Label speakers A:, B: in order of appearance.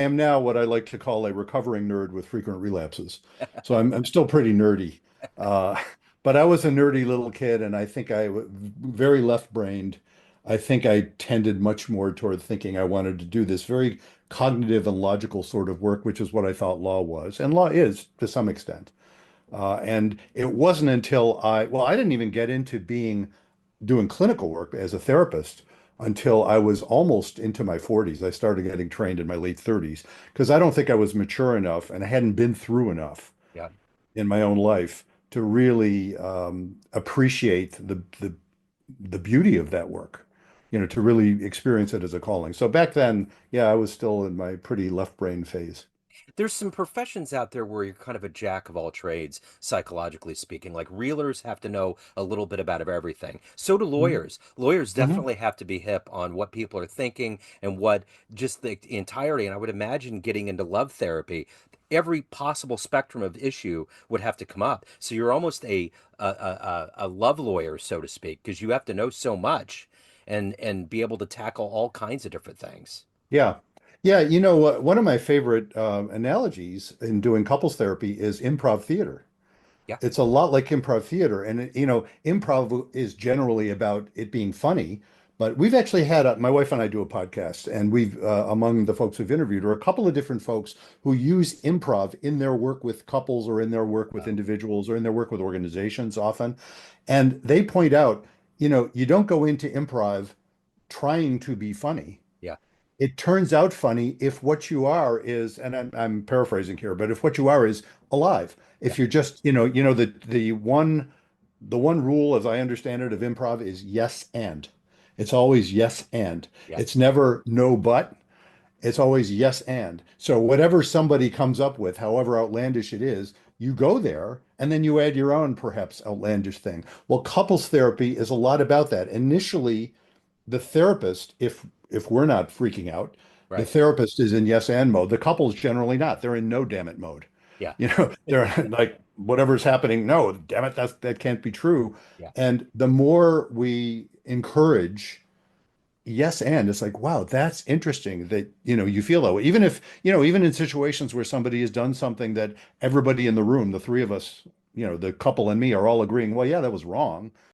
A: am now what I like to call a recovering nerd with frequent relapses. So I'm still pretty nerdy. Uh, but I was a nerdy little kid, and I think very left-brained. I think I tended much more toward thinking I wanted to do this very cognitive and logical sort of work, which is what I thought law was, and law is to some extent. And it wasn't until I didn't even get into doing clinical work as a therapist until I was almost into my 40s. I started getting trained in my late 30s because I don't think I was mature enough and I hadn't been through enough
B: Yeah.
A: in my own life to really appreciate the beauty of that work, to really experience it as a calling. So back then, yeah, I was still in my pretty left brain phase.
B: There's some professions out there where you're kind of a jack of all trades, psychologically speaking. Like realtors have to know a little bit about everything. So do
A: Mhm.
B: lawyers. Lawyers
A: Mhm.
B: definitely have to be hip on what people are thinking and what just the entirety. And I would imagine getting into love therapy, every possible spectrum of issue would have to come up. So you're almost a love lawyer, so to speak, because you have to know so much and be able to tackle all kinds of different things.
A: Yeah. Yeah, one of my favorite analogies in doing couples therapy is improv theater.
B: Yeah.
A: It's a lot like improv theater. And, improv is generally about it being funny. But we've actually had, my wife and I do a podcast, and among the folks we've interviewed, are a couple of different folks who use improv in their work with couples or in their work with
B: Oh,
A: individuals or in their work with organizations often. And they point out, you don't go into improv trying to be funny.
B: yeah.
A: It turns out funny if what you are is, and I'm paraphrasing here, but if what you are is alive.
B: Yeah.
A: If you're just, the one rule, as I understand it, of improv is yes and. It's always yes and.
B: Yeah.
A: It's never no but. It's always yes and. So whatever somebody comes up with, however outlandish it is, you go there and then you add your own perhaps outlandish thing. Well, couples therapy is a lot about that. Initially, the therapist, if we're not freaking out, the
B: Right.
A: therapist is in yes and mode. The couple's generally not. They're in no damn it mode.
B: Yeah.
A: They're like whatever's happening. No, damn it, that can't be true.
B: Yeah.
A: And the more we encourage yes and, it's like, wow, that's interesting that you feel that way. Even if, even in situations where somebody has done something that everybody in the room, the three of us, the couple and me are all agreeing, well, yeah, that was wrong.